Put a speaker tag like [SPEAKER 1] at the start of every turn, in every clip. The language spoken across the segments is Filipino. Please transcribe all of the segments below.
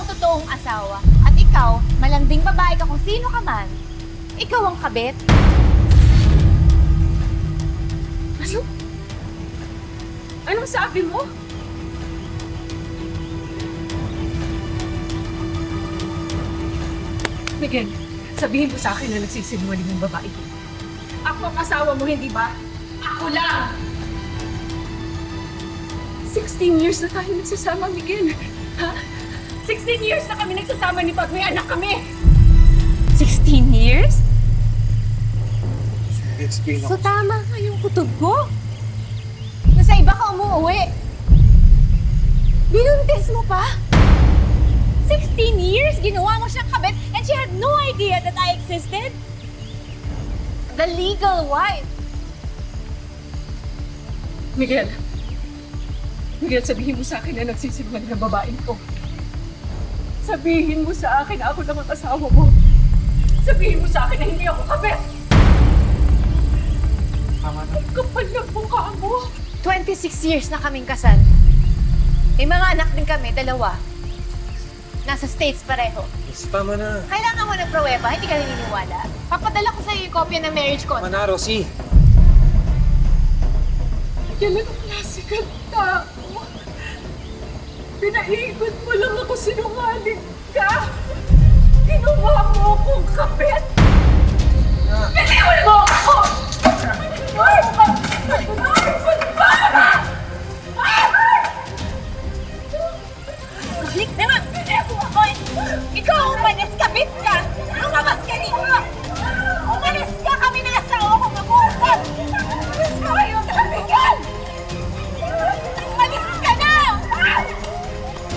[SPEAKER 1] totoong asawa. At ikaw, malanding babae ka kung sino ka man. Ikaw ang kabit.
[SPEAKER 2] Ano? Anong sabi mo? Miguel, sabihin mo sa akin na nagsisinungaling ng babae ko. Ako ang asawa mo, hindi ba? Ako lang! 16 years na tayo nagsasama, Miguel. Ha? 16 years na kami nagsasama ni Pag. May anak kami!
[SPEAKER 1] 16 years?
[SPEAKER 3] Explain
[SPEAKER 1] So tama nga yung kutob ko. Nasa iba ka umuwi. Binuntis mo pa? 16 years, ginawa mo siyang kabit and she had no idea that I existed? The legal wife.
[SPEAKER 2] Miguel, sabihin mo sa akin na nagsisinungaling ng babae ko. Sabihin mo sa akin na ako lang ang asawa mo. Sabihin mo sa akin na hindi ako kabit.
[SPEAKER 3] Tama na.
[SPEAKER 2] Ang kapal ng mukha mo.
[SPEAKER 1] 26 years na kaming kasal. May mga anak din kami, 2. Nasa States pareho.
[SPEAKER 3] Yes, tama na.
[SPEAKER 1] Kailangan mo ng pruweba, hindi ka naniniwala. Papadala ko sa'yo yung kopya ng marriage
[SPEAKER 3] Tama
[SPEAKER 1] contract.
[SPEAKER 3] na, Rosie.
[SPEAKER 2] Yan ang klase kang tao. Pinaigot mo lang ako, sinungaling ka. Ginawa mo akong kabit. Biniwan mo ako!
[SPEAKER 1] Balik na nga! Hoy! Ikaw ang umalis, kabit ka! Lumabas ka rito! Umalis ka! Kami na asawa ko mag-uusap! Umalis ka kayo! Miguel! Umalis ka na!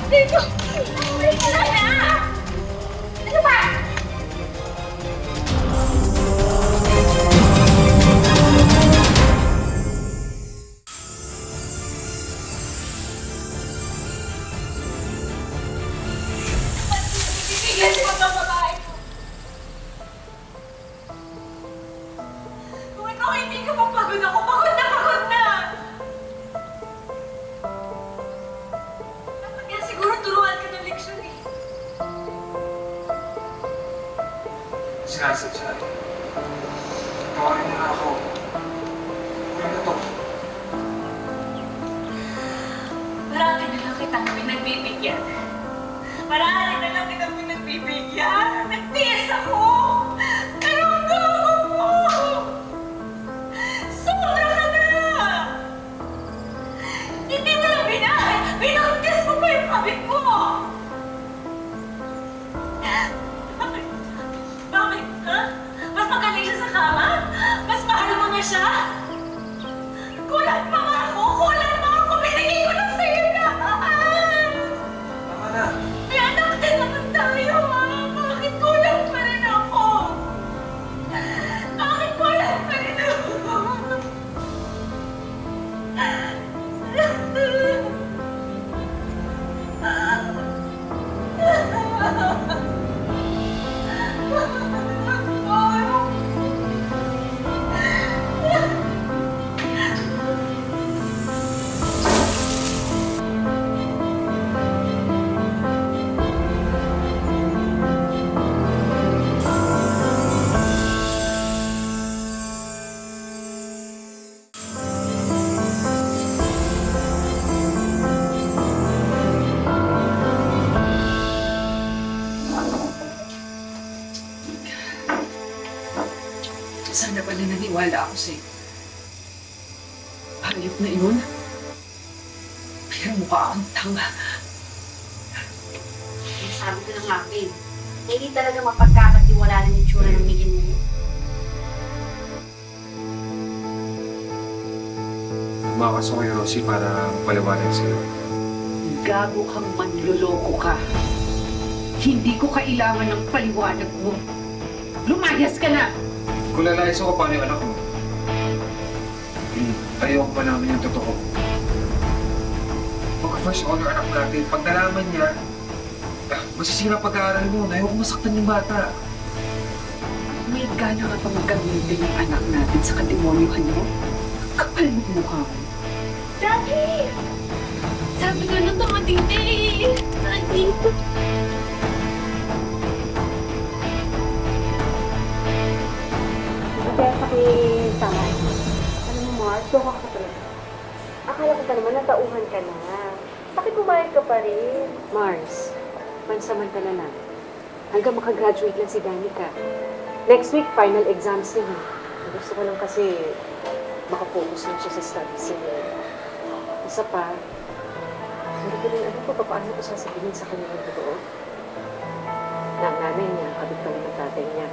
[SPEAKER 1] Dito! Umalis ka na! Ano ba? Bibigyan mo ang babae ko! Kung ikaw hindi ka mapagod ako, pagod na pagod na! Dapat yan siguro turuan ka ng leksyon eh.
[SPEAKER 3] Sinasadya. Tawarin mo na ako. Uwi na to.
[SPEAKER 2] Marami na lang kitang pinagbibigyan. Marami na lang kitang pinagbibigyan. Nagtiis ako. Pero ang gawa mo. Sobra ka na. Hindi mo lang binahay. Binuntis mo pa yung kabit mo. Bakit? Bakit? Ha? Mas magaling siya sa kama? Mas mahal mo na siya? Kulang pa nga ako! Kulang pa ako! Binigay ko na sa'yo lahat!
[SPEAKER 3] Tama na.
[SPEAKER 2] May anak din naman tayo, ha? Bakit kulang pa rin ako? Bakit kulang pa rin ako? Sana pala naniwala ako sa'yo. Hayop na yun. Pero mukha kang tanga.
[SPEAKER 4] Sabi ko na nga, babe, hindi talaga mapagkakatiwalaan yung tsura ng Miguel mo.
[SPEAKER 3] Tumakas ako kay Rosie para paliwanag sa'yo.
[SPEAKER 2] Gago kang manloloko ka. Hindi ko kailangan ng paliwanag mo. Lumayas ka na!
[SPEAKER 3] Kung lalayas ako, paano yung anak mo? Ayoko pa namin yung totoo. Mag-first honor anak natin. Pag nalaman niya, masisira pag-aaral mo. Ayoko masaktan yung bata.
[SPEAKER 2] May gana ka pa magamitin yung anak natin sa kademonyohan mo? Kapal mo mukha mo.
[SPEAKER 1] Daddy! Sabi nga ng tumating na eh. Nandito.
[SPEAKER 4] Ate Sama. Alam mo, Mars, doon ka talaga. Akala ko pa naman natauhan ka na. Bakit pumayag ka pa rin? Mars, pansamantala lang. Hanggang makagraduate lang si Danica. Next week, final exams niya. Gusto ko lang kasi makafocus lang siya sa studies niya. Isa pa, hindi ko rin alam kung paano ko sasabihin sa kanya ng totoo. Na ang nanay niya, kabit pala ng tatay niya.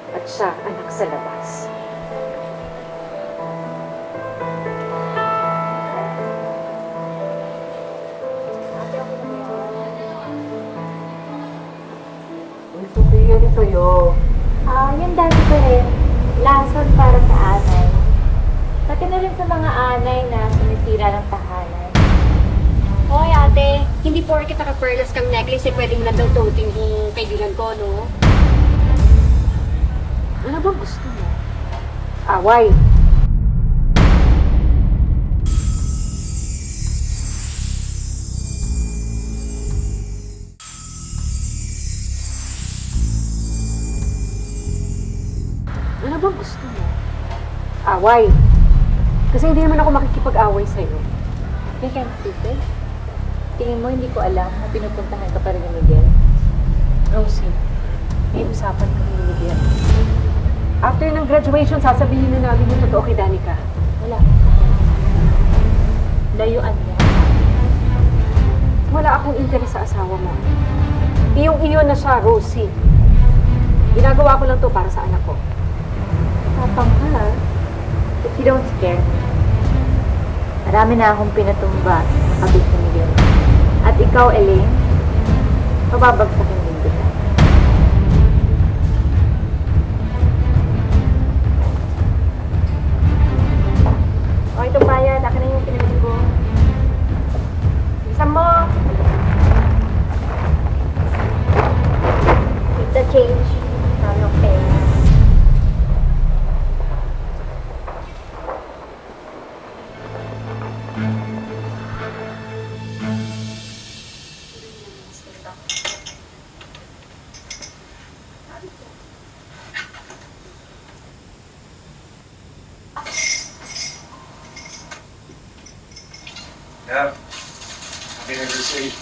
[SPEAKER 4] At siya, anak sa labas. Ito ba yan ito yun?
[SPEAKER 5] Yung dati pa rin, lason para sa anay. Pati na rin sa mga anay na sumisira ng tahanan.
[SPEAKER 4] Hoy ate, hindi porket naka-pearls kang necklace eh pwede mo na daw toting yung kaibigan ko, no? Ano bang gusto mo? Away. Ano bang gusto mo? Away. Kasi hindi naman ako makikipag-away sa'yo.
[SPEAKER 5] You can't stupid. Tingin mo hindi ko alam na pinupuntahan ka pa rin ni Miguel.
[SPEAKER 4] Rosie, may usapan kami ni Miguel. After ng graduation, sasabihin na namin yung totoo kay Danica.
[SPEAKER 5] Wala. Layuan niya.
[SPEAKER 4] Wala akong interes sa asawa mo. Iyong-iyo na siya, Rosie. Ginagawa ko lang to para sa anak ko.
[SPEAKER 5] Tapang ka, ha? If you don't scare me. Marami na akong pinatumba sa kabit ni Miguel. At ikaw, Elaine, mababagsakin din kita.
[SPEAKER 4] O, itong bayad. Akin na yung pinamili ko. Isang mo!
[SPEAKER 5] Keep the change. Ano pera.
[SPEAKER 3] Yeah. Happy anniversary.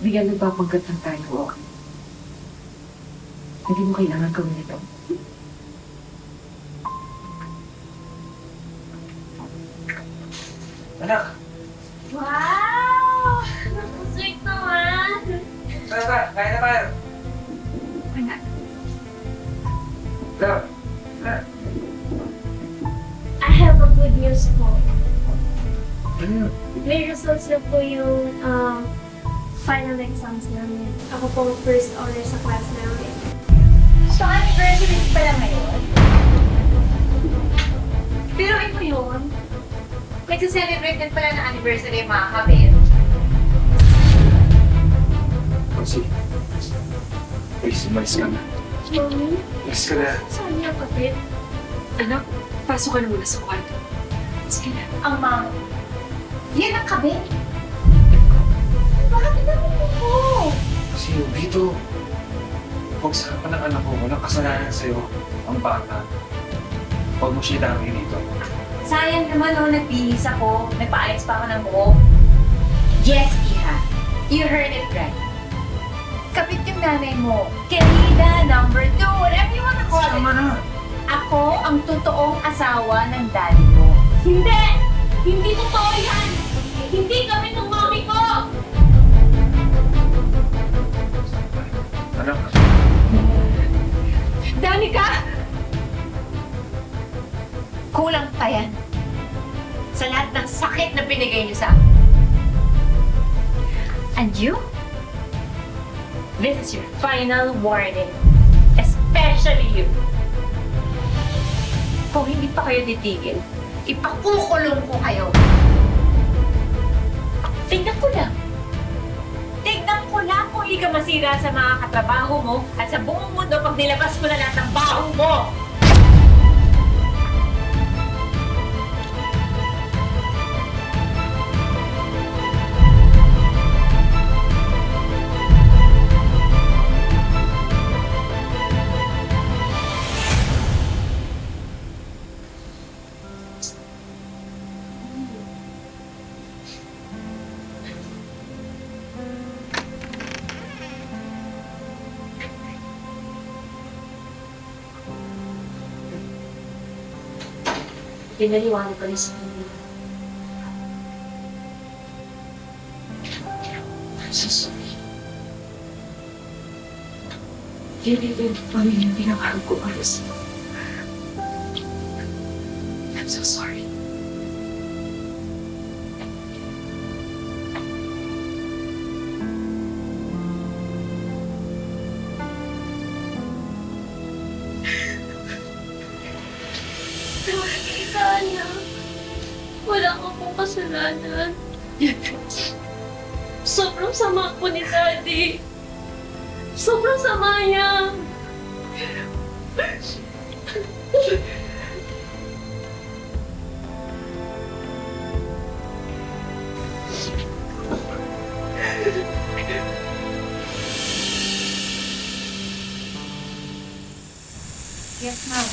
[SPEAKER 4] Bigyan nagpapagkat lang tayo, okay? Hindi mo kailangan gawin ito.
[SPEAKER 3] Anak!
[SPEAKER 2] Wow! Naku-sweet naman!
[SPEAKER 3] Tara, kain na tayo!
[SPEAKER 4] Anak.
[SPEAKER 3] Tara! Tara!
[SPEAKER 5] I have a good news po.
[SPEAKER 3] Ano yun?
[SPEAKER 5] May results na po yung final exams namin. Ako po ang first honor sa class namin.
[SPEAKER 1] So, anniversary pa lang ngayon?
[SPEAKER 2] Pero ito yun. Nagsa-celebrate din pala ng anniversary yung mga kabit.
[SPEAKER 3] Rosie. Please, umalis ka na.
[SPEAKER 5] Mommy,
[SPEAKER 3] Umalis ka na.
[SPEAKER 5] saan niya kapit?
[SPEAKER 4] Anak, pasok ka na muna sa kwarto. Sige na.
[SPEAKER 1] Ang mama. Yan ang kabit. Bakit naman mo?
[SPEAKER 3] Kasi dito, huwag sa harapan ng anak ko, walang kasalanan sa'yo. Ang bata. Huwag mo siya dami dito.
[SPEAKER 1] Sayang naman nagbihis ako. Nagpaayos pa ako ng buhok. Yes, Iha. You heard it right. Kapit yung nanay mo. Querida, number 2, whatever you wanna call it.
[SPEAKER 3] Tama na!
[SPEAKER 1] Ako ang totoong asawa ng daddy mo.
[SPEAKER 2] Hindi! Hindi totoo yan! Hindi kami ng mami ko!
[SPEAKER 3] Anak,
[SPEAKER 1] Danica! Kulang pa yan. Sa lahat ng sakit na binigay niyo sa akin. And you? This is your final warning. Especially you. Kung hindi pa kayo titigil, ipakukulong ko kayo. Tignan ko lang. Tignan ko lang kung hindi ka masira sa mga katrabaho mo at sa buong mundo pag nilabas mo na lahat ng baho mo.
[SPEAKER 5] pinaliwanag ko rin sa kanila.
[SPEAKER 4] I'm so sorry. Hindi ba yung pamilya pinakaroon ko para sa... I'm so sorry.
[SPEAKER 2] Nakikita, anak. Wala ka pong kasalanan. Sobrang sama po ni Daddy. Sobrang sama niya.
[SPEAKER 4] Yes, ma'am.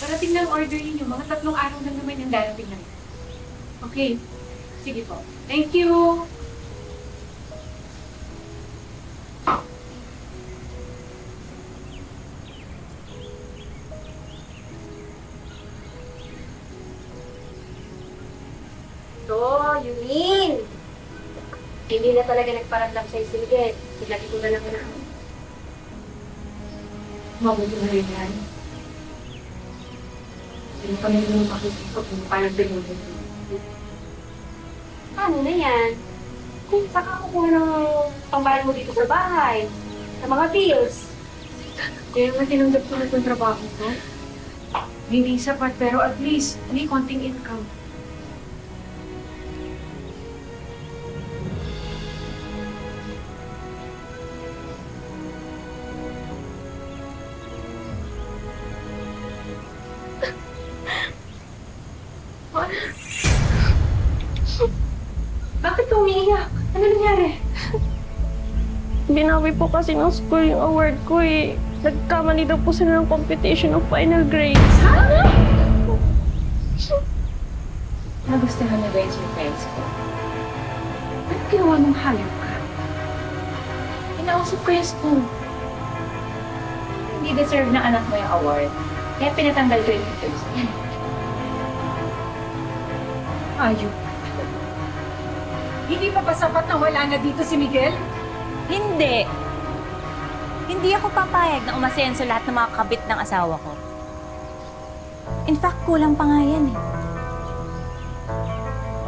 [SPEAKER 4] Parating lang order ninyo. Mga 3 araw na naman yung darating lang. Okay. Sige po. Thank you.
[SPEAKER 5] So, Yumin! Hindi na talaga nagparamdam sa'yo si Miguel. Sinabi ko na lang na. Mabuti na rin yan. Hindi kami nung pakikita kung paano binulong. Paano na yan? Kung saka kukuha ng pangbayad mo dito sa bahay, sa mga bills.
[SPEAKER 4] Kaya nga tinanggap ko na itong trabaho ko. Hindi sapat pero at least may konting income. Bakit ka umiiyak? Ano nangyari?
[SPEAKER 2] Binawi po kasi ng school yung award ko eh. Nagkamali daw po sila ng competition of final grades.
[SPEAKER 4] Nagustuhan na ba yung surprise ko? Ano ginawa mong hayop ka? Inausap ko yung school. Hindi deserve ng anak mo yung award. Kaya pinatanggal ko yung pictures. Hayop. Hindi pa ba sapat na wala na dito si Miguel?
[SPEAKER 1] Hindi. Hindi ako papayag na umasenso lahat ng mga kabit ng asawa ko. In fact, kulang pa nga yan eh.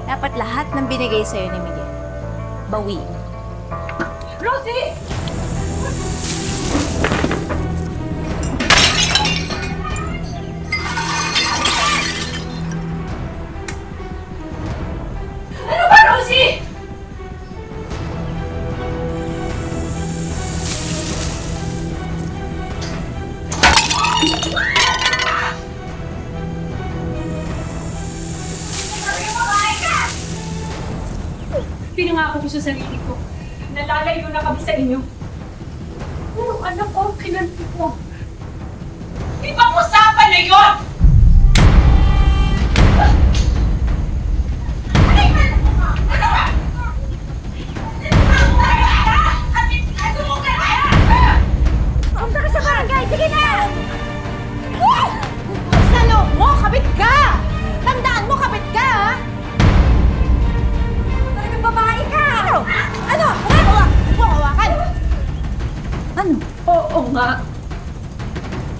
[SPEAKER 1] Dapat lahat ng binigay sa'yo ni Miguel, bawiin.
[SPEAKER 4] Rosie! Ano ba, Rosie? Pinangako ko sa sarili ko. Nalalayo na kami sa inyo. Pero anak ko, kinanti ko. Ibang usapan na yun!
[SPEAKER 1] Punta ka sa barangay! Sige na! Sa loob mo! Kabit ka! Tandaan mo, kabit ka, ha? Talagang babae ka! Ano? Huwag mo hawakan! Ano?
[SPEAKER 4] Oo nga.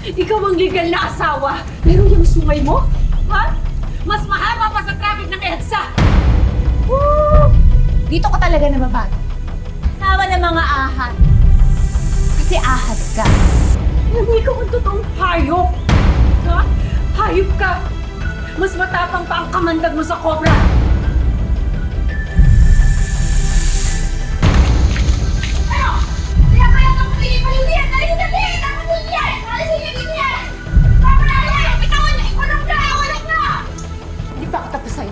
[SPEAKER 4] Ikaw ang legal na asawa. Pero yung sungay mo, ha? Mas mahaba pa sa traffic ng EDSA.
[SPEAKER 1] Woo! Dito ka talaga na babago. Sawa ng mga ahas. Kasi ahas ka.
[SPEAKER 4] Hindi ka ang totoong hayop. Ha? Hayop ka. Mas matapang pa ang kamandag mo sa cobra. Hindi pa ako tapos sa'yo.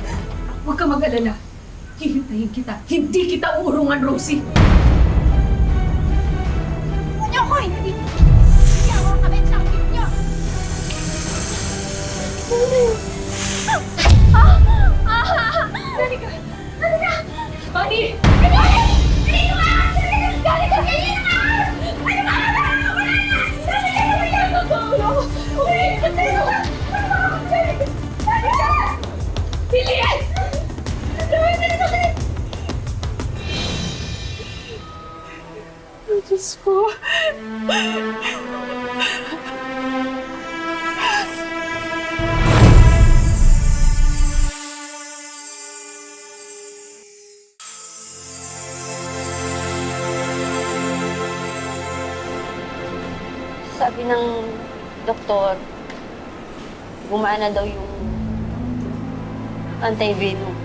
[SPEAKER 4] Huwag ka mag-alala. Hihintayin kita. Hindi kita uurungan, Rosie.
[SPEAKER 1] Ano ko? Hindi ako kabit sa akin niyo.
[SPEAKER 4] Dali ka. Dali ka. Buddy!
[SPEAKER 1] Diyos ko.
[SPEAKER 4] Sabi ng doktor, gumana daw yung anti-venom.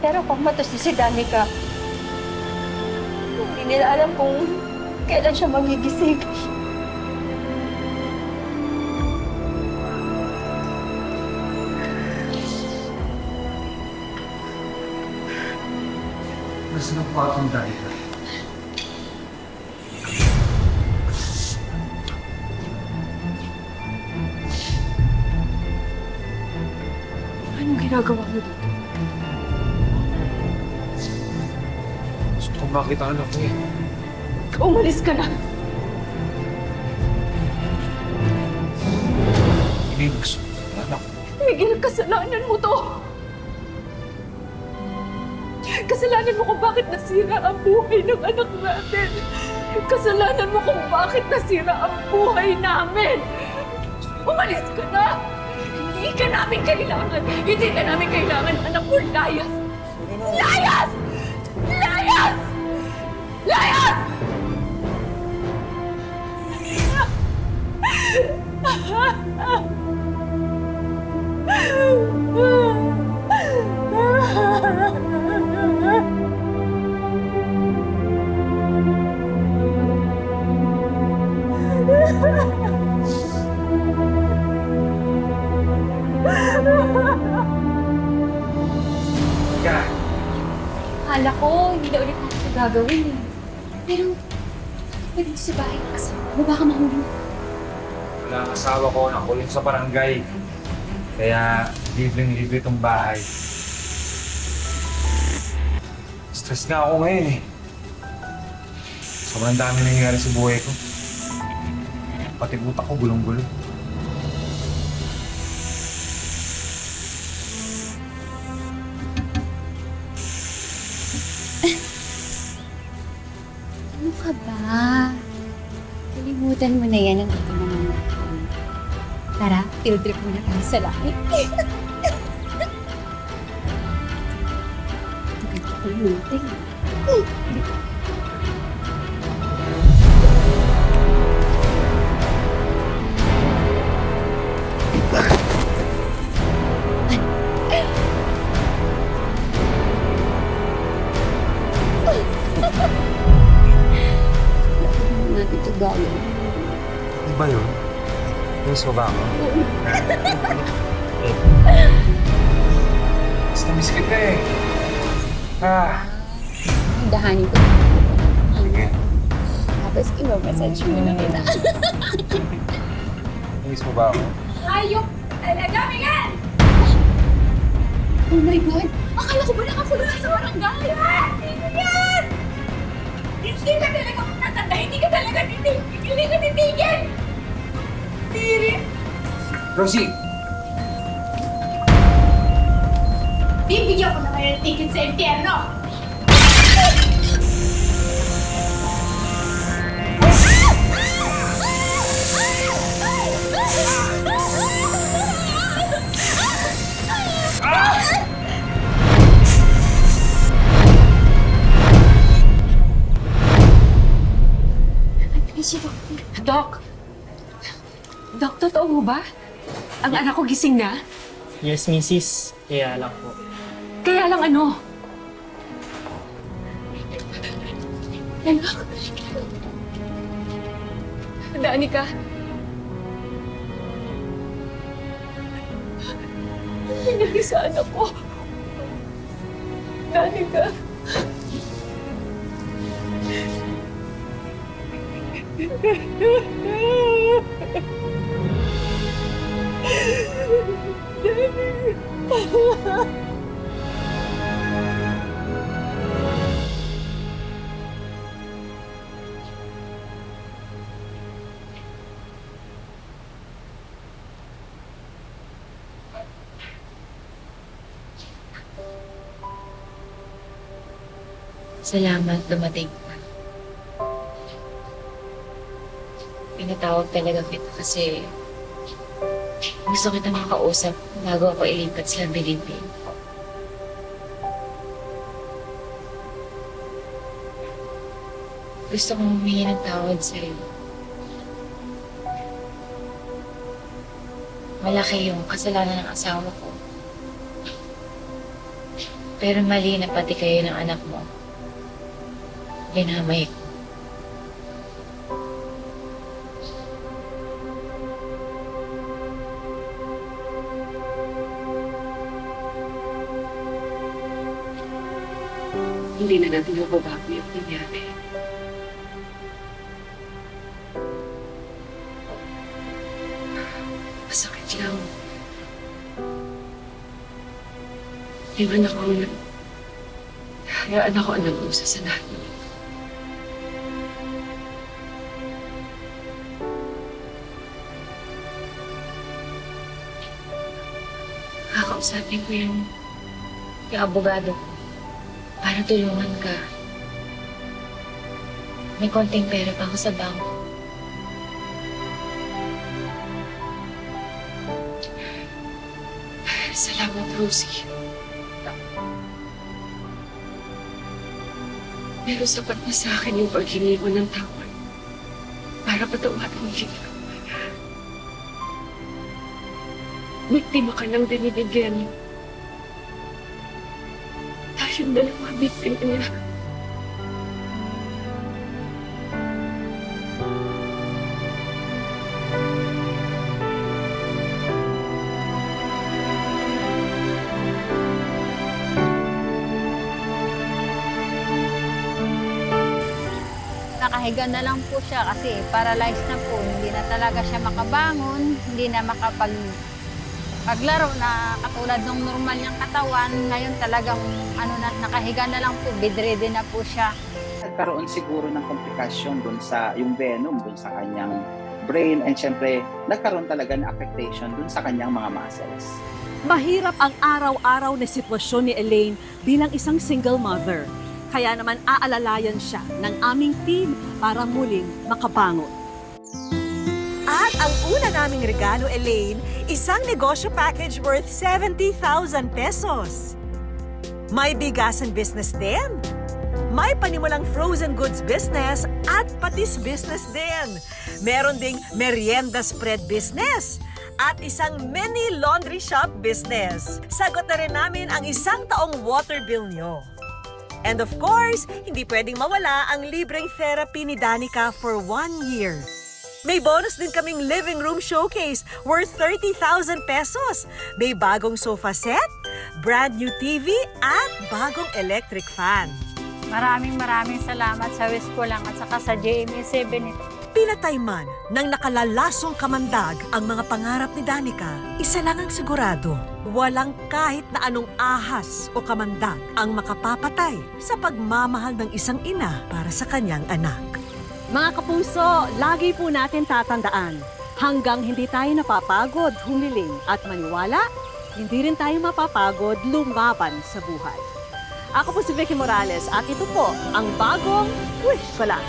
[SPEAKER 4] Pero kung matos si Danica, hindi nila alam kung kailan siya magigising.
[SPEAKER 3] Nasaan ang kwartong dahil?
[SPEAKER 4] Anong ginagawa mo dito?
[SPEAKER 3] Gusto kong makita ang anak ko eh.
[SPEAKER 1] Umalis ka na.
[SPEAKER 3] Hindi gusto ko ang anak ko.
[SPEAKER 1] Miguel, kasalanan mo to. Kasalanan mo kung bakit nasira ang buhay ng anak natin. Kasalanan mo kung bakit nasira ang buhay namin. Umalis ka na. Hindi ka namin kailangan. Hindi ka namin kailangan, anak mo. Layas! Layas! Layas! Layas!
[SPEAKER 3] Ka!
[SPEAKER 5] Akala ko, hindi na ulit natin ito gagawin eh. Pero, pwede dito sa bahay. Kasama mo, baka mahulog.
[SPEAKER 3] Wala ang asawa ko, nakulong sa barangay. Kaya, libreng-libre itong bahay. Stress nga ako ngayon eh. Sobrang dami nangyayari sa buhay ko. Pati utak ko gulong-gulo.
[SPEAKER 5] Ano ka ba? Kalimutan mo na yan ang ito naman natin. Tara, field trip muna tayo sa langit. Tagal ko kalimutan. Natin ito gawin.
[SPEAKER 3] Di ba yun? Miss mo ba ako? Basta miss kita eh.
[SPEAKER 5] Dahanin ko.
[SPEAKER 3] Sige.
[SPEAKER 5] Tapos i-message mo na kita.
[SPEAKER 3] Miss mo ba ako?
[SPEAKER 1] Hayop! Talaga, Miguel!
[SPEAKER 5] Oh my God! Akala ko ba nakakulong na sa barangay?
[SPEAKER 1] Sino yan? Hindi ka talaga matatanda. Hindi ka talaga titigil. Hindi ka titigil. Tiri.
[SPEAKER 3] Rosie!
[SPEAKER 1] Bibigyan ko na kayo ng ticket sa impyerno.
[SPEAKER 6] Doc! Doc, totoo mo ba? Ang anak ko gising na?
[SPEAKER 7] Yes, Mrs. Kaya lang po.
[SPEAKER 6] Kaya lang ano? Anak! Danica! Ano nangyari sa anak ko? Danica!
[SPEAKER 5] Salamat, dumating ka. Pinatawag talaga kita kasi gusto kita makausap bago ako ilipat sa Bilibid. Gusto kong humingi ng tawad sa'yo. Malaki yung kasalanan ng asawa ko. Pero mali na pati kayo ng anak mo. Ginamay ko.
[SPEAKER 6] Hindi na natin mababago yung nangyari. Masakit lang. Yung anak ko na... Hayaan ako ang nag-usa sa natin. Kakausapin ko yung
[SPEAKER 5] Abogado ko. Para tulungan ka. May konting pera pa ako sa bangko.
[SPEAKER 6] Salamat, Rosie. Pero sapat na sa akin yung paghingi mo ng tawad para patawarin kita. Biktima ka ng dinibigyan. Tayong dalawa biktima niya.
[SPEAKER 1] Nakahiga na lang po siya kasi paralyzed na po. Hindi na talaga siya makabangon, hindi na paglaro na katulad ng normal niyang katawan. Ngayon talagang nakahiga na lang po, bedridden na po siya.
[SPEAKER 8] Nagkaroon siguro ng komplikasyon dun sa yung venom dun sa kanyang brain, and syempre nagkaroon talaga ng affectation dun sa kanyang mga muscles.
[SPEAKER 9] Mahirap ang araw-araw na sitwasyon ni Elaine bilang isang single mother. Kaya naman aalalayan siya ng aming team para muling makabangon.
[SPEAKER 10] At ang una naming regalo, Elaine, isang negosyo package worth 70,000 pesos. May bigasan business din. May panimulang frozen goods business at patis business din. Meron ding merienda spread business at isang mini laundry shop business. Sagot na rin namin ang 1 taong water bill nyo. And of course, hindi pwedeng mawala ang libreng therapy ni Danica for 1 year. May bonus din kaming living room showcase worth 30,000 pesos. May bagong sofa set, brand new TV, at bagong electric fan.
[SPEAKER 1] Maraming salamat sa West ko lang at saka sa JMA7 nito.
[SPEAKER 10] Pinatay man ng nakalalasong kamandag ang mga pangarap ni Danica, isa lang ang sigurado. Walang kahit na anong ahas o kamandag ang makapapatay sa pagmamahal ng isang ina para sa kanyang anak.
[SPEAKER 9] Mga kapuso, lagi po natin tatandaan, hanggang hindi tayo napapagod humiling at maniwala, hindi rin tayo mapapagod lumaban sa buhay. Ako po si Vicky Morales at ito po ang bagong Wish Ko Lang.